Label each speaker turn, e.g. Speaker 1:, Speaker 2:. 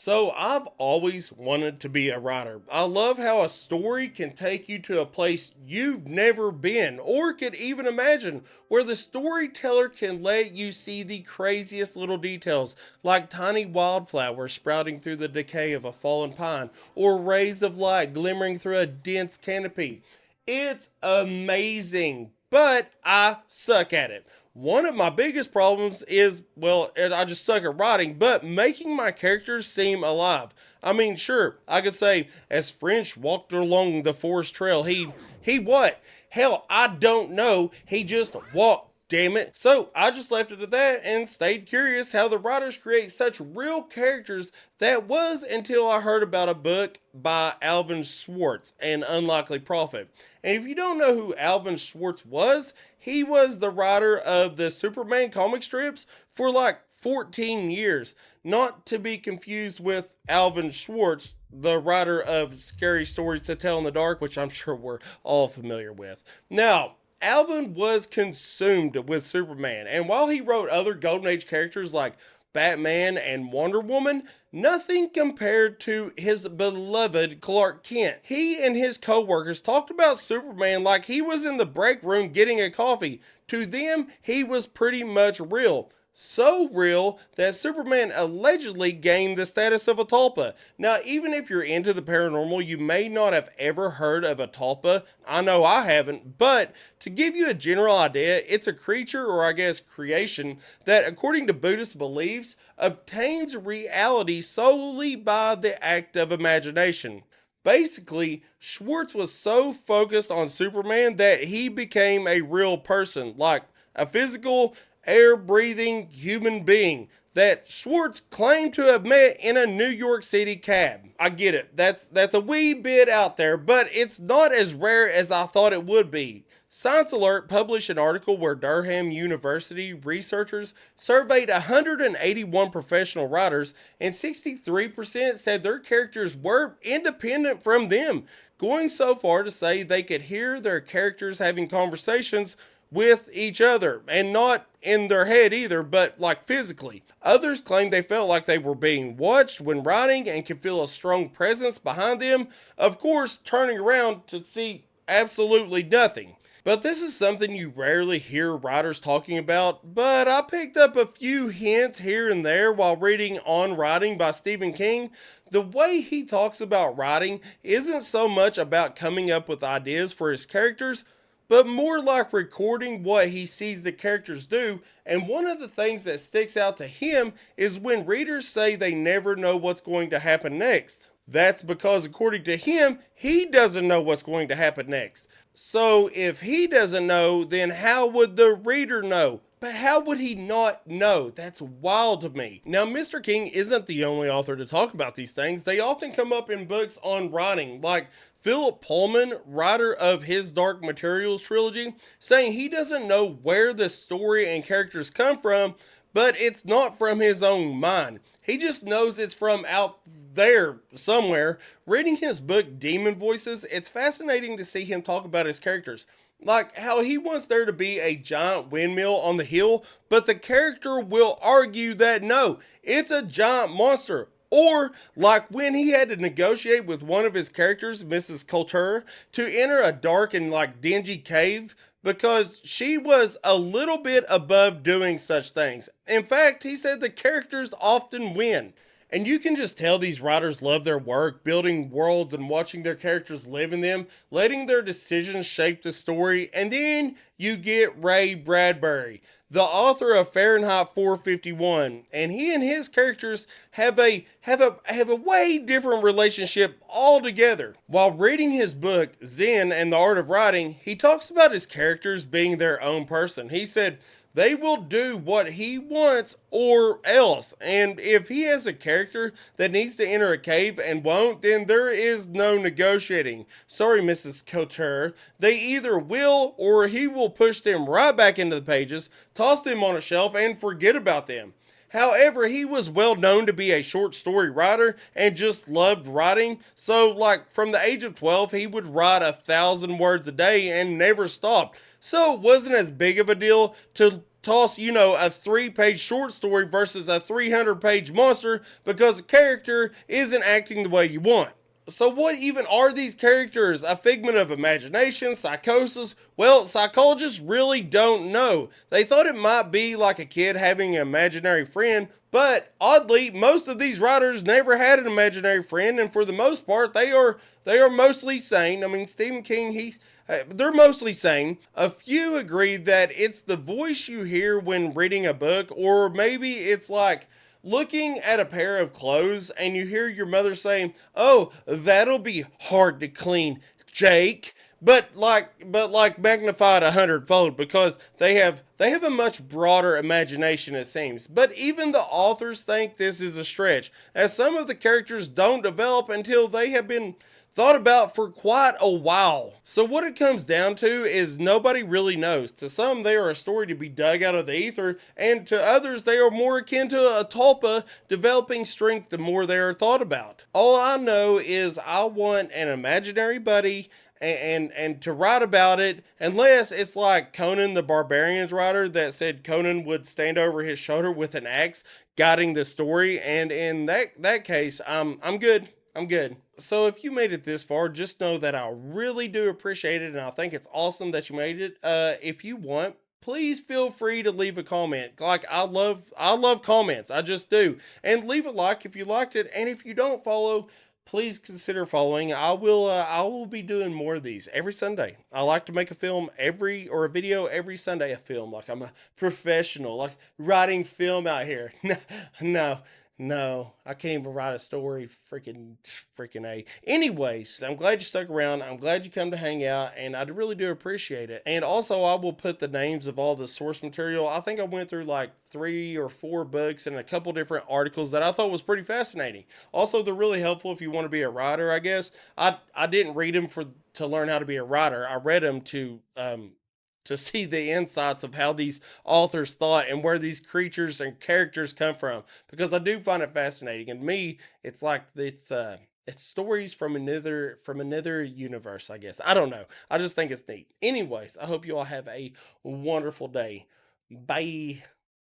Speaker 1: So, I've always wanted to be a writer. I love how a story can take you to a place you've never been or could even imagine, where the storyteller can let you see the craziest little details, like tiny wildflowers sprouting through the decay of a fallen pine, or rays of light glimmering through a dense canopy. It's amazing, but I suck at it. One of my biggest problems is, well, I just suck at writing, but making my characters seem alive. I mean, sure, I could say, as French walked along the forest trail, he what? Hell, I don't know. He just walked. Damn it. So I just left it at that and stayed curious how the writers create such real characters. That was until I heard about a book by Alvin Schwartz, An Unlikely Prophet. And if you don't know who Alvin Schwartz was, he was the writer of the Superman comic strips for like 14 years. Not to be confused with Alvin Schwartz, the writer of Scary Stories to Tell in the Dark, which I'm sure we're all familiar with. Now, Alvin was consumed with Superman, and while he wrote other Golden Age characters like Batman and Wonder Woman, nothing compared to his beloved Clark Kent. He and his co-workers talked about Superman like he was in the break room getting a coffee. To them, he was pretty much real. So real that Superman allegedly gained the status of a tulpa. Now, even if you're into the paranormal, you may not have ever heard of a tulpa. I know I haven't, but to give you a general idea, it's a creature, or I guess creation, that according to Buddhist beliefs, obtains reality solely by the act of imagination. Basically, Schwartz was so focused on Superman that he became a real person, like a physical, air breathing human being that Schwartz claimed to have met in a New York City cab. I get it, that's a wee bit out there, but it's not as rare as I thought it would be. Science Alert published an article where Durham University researchers surveyed 181 professional writers, and 63% said their characters were independent from them, going so far to say they could hear their characters having conversations with each other, and not in their head either, but like physically. Others claimed they felt like they were being watched when writing and could feel a strong presence behind them, of course, turning around to see absolutely nothing. But this is something you rarely hear writers talking about, but I picked up a few hints here and there while reading On Writing by Stephen King. The way he talks about writing isn't so much about coming up with ideas for his characters, but more like recording what he sees the characters do. And one of the things that sticks out to him is when readers say they never know what's going to happen next. That's because, according to him, he doesn't know what's going to happen next. So if he doesn't know, then how would the reader know? But how would he not know? That's wild to me. Now, Mr. King isn't the only author to talk about these things. They often come up in books on writing, like Phillip Pullman, writer of his Dark Materials trilogy, saying he doesn't know where the story and characters come from, but it's not from his own mind. He just knows it's from out there somewhere. Reading his book Demon Voices, it's fascinating to see him talk about his characters. Like how he wants there to be a giant windmill on the hill, but the character will argue that no, it's a giant monster. Or, like when he had to negotiate with one of his characters, Mrs. Coulter, to enter a dark and like dingy cave because she was a little bit above doing such things. In fact, he said the characters often win. And you can just tell these writers love their work, building worlds and watching their characters live in them, letting their decisions shape the story. And then you get Ray Bradbury, the author of Fahrenheit 451, and he and his characters have a way different relationship altogether. While reading his book Zen and the Art of Writing, he talks about his characters being their own person. He said, they will do what he wants or else. And if he has a character that needs to enter a cave and won't, then there is no negotiating. Sorry, Mrs. Couture. They either will or he will push them right back into the pages, toss them on a shelf, and forget about them. However, he was well known to be a short story writer and just loved writing. So, like, from the age of 12, he would write 1,000 words a day and never stopped. So it wasn't as big of a deal to toss, a 3-page short story versus a 300-page monster because a character isn't acting the way you want. So, what even are these characters? A figment of imagination, psychosis? Well, psychologists really don't know. They thought it might be like a kid having an imaginary friend, but oddly, most of these writers never had an imaginary friend, and for the most part, they are mostly sane. I mean, Stephen King, they're mostly sane. A few agree that it's the voice you hear when reading a book, or maybe it's like looking at a pair of clothes and you hear your mother saying, "Oh, that'll be hard to clean, Jake." But like magnified 100-fold because they have a much broader imagination, it seems. But even the authors think this is a stretch, as some of the characters don't develop until they have been thought about for quite a while. So what it comes down to is nobody really knows. To some, they are a story to be dug out of the ether, and to others, they are more akin to a tulpa developing strength the more they are thought about. All I know is I want an imaginary buddy and to write about it, unless it's like Conan the Barbarian's writer that said Conan would stand over his shoulder with an axe guiding the story, and in that case, I'm good. I'm good. So if you made it this far, just know that I really do appreciate it, and I think it's awesome that you made it. If you want, please feel free to leave a comment. Like I love comments. I just do. And leave a like if you liked it, and if you don't follow, please consider following. I will be doing more of these every Sunday. I like to make a film every or a video every Sunday, a film. Like I'm a professional, like writing film out here. No, no, I can't even write a story. Freaking A. Anyways, I'm glad you stuck around. I'm glad you come to hang out, and I really do appreciate it. And also, I will put the names of all the source material. I think I went through like 3 or 4 books and a couple different articles that I thought was pretty fascinating. Also, they're really helpful if you want to be a writer, I guess. I didn't read them for to learn how to be a writer. I read them to see the insights of how these authors thought and where these creatures and characters come from, because I do find it fascinating. And me, it's like it's stories from another universe, I guess. I don't know. I just think it's neat. Anyways, I hope you all have a wonderful day. Bye.